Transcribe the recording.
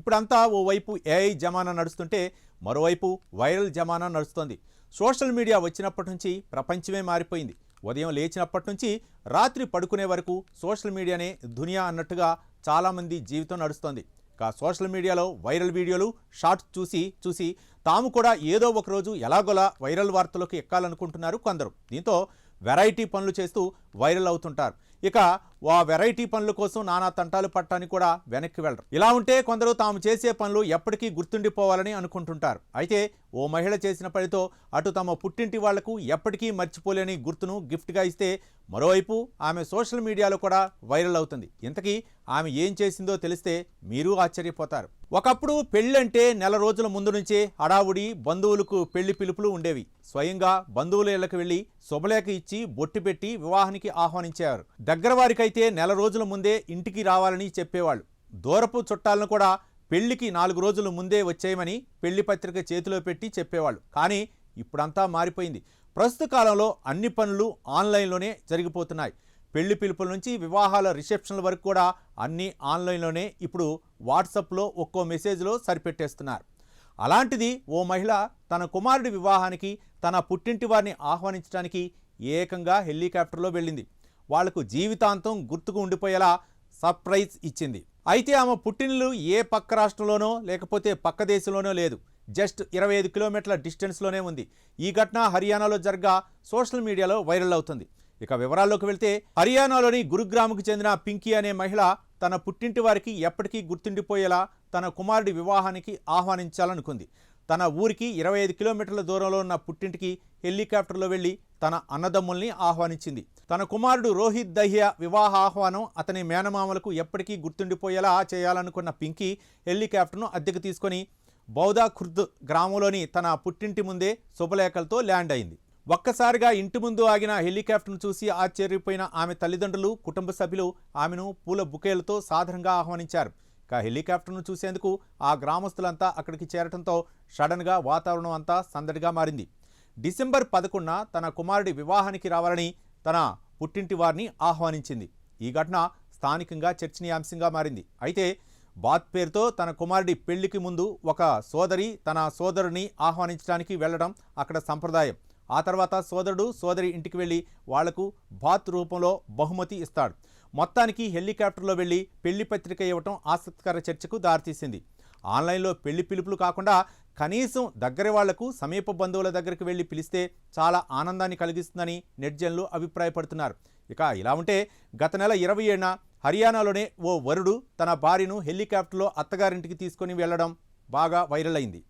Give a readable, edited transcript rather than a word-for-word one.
ఇప్పుడంతా ఓవైపు ఏఐ జమానా నడుస్తుంటే మరోవైపు వైరల్ జమానా నడుస్తోంది. సోషల్ మీడియా వచ్చినప్పటి నుంచి ప్రపంచమే మారిపోయింది. ఉదయం లేచినప్పటి నుంచి రాత్రి పడుకునే వరకు సోషల్ మీడియానే దునియా అన్నట్టుగా చాలామంది జీవితం నడుస్తోంది. సోషల్ మీడియాలో వైరల్ వీడియోలు, షార్ట్స్ చూసి తాము కూడా ఏదో ఒకరోజు ఎలాగోలా వైరల్ వార్తలకు ఎక్కాలనుకుంటున్నారు కొందరు. దీంతో వెరైటీ పనులు చేస్తూ వైరల్ అవుతుంటారు. ఇక ఆ వెరైటీ పనుల కోసం నానా తంటాలు పట్టడానికి కూడా వెనక్కి వెళ్ళరు. ఇలా ఉంటే కొందరు తాము చేసే పనులు ఎప్పటికీ గుర్తుండిపోవాలని అనుకుంటుంటారు. అయితే ఓ మహిళ చేసిన పనితో అటు తమ పుట్టింటి వాళ్లకు ఎప్పటికీ మర్చిపోలేని గుర్తును గిఫ్ట్గా ఇస్తే మరోవైపు ఆమె సోషల్ మీడియాలో కూడా వైరల్ అవుతుంది. ఇంతకీ ఆమె ఏం చేసిందో తెలిస్తే మీరు ఆశ్చర్యపోతారు. ఒకప్పుడు పెళ్ళంటే నెల రోజుల ముందు నుంచే హడావుడి, బంధువులకు పెళ్లి పిలుపులు ఉండేవి. స్వయంగా బంధువుల ఇళ్లకు వెళ్లి శుభలేఖ ఇచ్చి బొట్టు పెట్టి వివాహానికి ఆహ్వానించేవారు. దగ్గర వారికైతే నెల రోజుల ముందే ఇంటికి రావాలని చెప్పేవాళ్ళు. దూరపు చుట్టాలను కూడా పెళ్లికి 4 రోజుల ముందే వచ్చేయమని పెళ్లి పత్రిక చేతిలో పెట్టి చెప్పేవాళ్ళు. కానీ ఇప్పుడంతా మారిపోయింది. ప్రస్తుత కాలంలో అన్ని పనులు ఆన్లైన్లోనే జరిగిపోతున్నాయి. పెళ్లి పిలుపుల నుంచి వివాహాల రిసెప్షన్ల వరకు కూడా అన్నీ ఆన్లైన్లోనే. ఇప్పుడు వాట్సాప్లో ఒక్కో మెసేజ్లో సరిపెట్టేస్తున్నారు. అలాంటిది ఓ మహిళ తన కుమారుడి వివాహానికి తన పుట్టింటి వారిని ఆహ్వానించడానికి ఏకంగా హెలికాప్టర్లో వెళ్ళింది. వాళ్లకు జీవితాంతం గుర్తుకు ఉండిపోయేలా సర్ప్రైజ్ ఇచ్చింది. అయితే ఆమె పుట్టినిల్లు ఏ పక్క రాష్ట్రంలోనో లేకపోతే పక్క దేశంలోనో లేదు. జస్ట్ 25 కిలోమీటర్ల డిస్టెన్స్లోనే ఉంది. ఈ ఘటన హర్యానాలో జరగా సోషల్ మీడియాలో వైరల్ అవుతుంది. ఇక వివరాల్లోకి వెళ్తే హర్యానాలోని గురుగ్రామ్కు చెందిన పింకీ అనే మహిళ తన పుట్టింటి వారికి ఎప్పటికీ గుర్తుండిపోయేలా తన కుమారుడి వివాహానికి ఆహ్వానించాలనుకుంది. తన ఊరికి 25 కిలోమీటర్ల దూరంలో ఉన్న పుట్టింటికి హెలికాప్టర్లో వెళ్లి తన అన్నదమ్ముల్ని ఆహ్వానించింది. తన కుమారుడు రోహిత్ దహియా వివాహ ఆహ్వానం అతని మేనమామలకు ఎప్పటికీ గుర్తుండిపోయేలా చేయాలనుకున్న పింకీ హెలికాప్టర్ను అద్దెకు తీసుకొని బౌదా ఖుర్ద్ గ్రామంలోని తన పుట్టింటి ముందే శుభలేఖలతో ల్యాండ్ అయింది. ఒక్కసారిగా ఇంటి ముందు ఆగిన హెలికాప్టర్ను చూసి ఆశ్చర్యపోయిన ఆమె తల్లిదండ్రులు, కుటుంబ సభ్యులు ఆమెను పూల బుకేలతో సాదరంగా ఆహ్వానించారు. హెలికాప్టర్ను చూసేందుకు ఆ గ్రామస్తులంతా అక్కడికి చేరటంతో సడన్గా వాతావరణం అంతా సందడిగా మారింది. డిసెంబర్ 11న తన కుమారుడి వివాహానికి రావాలని తన పుట్టింటి వారిని ఆహ్వానించింది. ఈ ఘటన స్థానికంగా చర్చనీయాంశంగా మారింది. అయితే బాత్ పేరుతో తన కుమారుడి పెళ్లికి ముందు ఒక సోదరి తన సోదరుని ఆహ్వానించడానికి వెళ్లడం అక్కడ సంప్రదాయం. ఆ తర్వాత సోదరుడు సోదరి ఇంటికి వెళ్ళి వాళ్లకు బాత్ రూపంలో బహుమతి ఇస్తాడు. మొత్తానికి హెలికాప్టర్లో వెళ్ళి పెళ్లి పత్రిక ఇవ్వటం ఆసక్తికర చర్చకు దారితీసింది. ఆన్లైన్లో పెళ్లి పిలుపులు కాకుండా కనీసం దగ్గర వాళ్లకు, సమీప బంధువుల దగ్గరికి వెళ్ళి పిలిస్తే చాలా ఆనందాన్ని కలిగిస్తుందని నెటిజన్లు అభిప్రాయపడుతున్నారు. ఇక ఇలా ఉంటే గత నెల 27న హర్యానాలోనే ఓ వరుడు తన భార్యను హెలికాప్టర్లో అత్తగారింటికి తీసుకొని వెళ్లడం బాగా వైరల్ అయింది.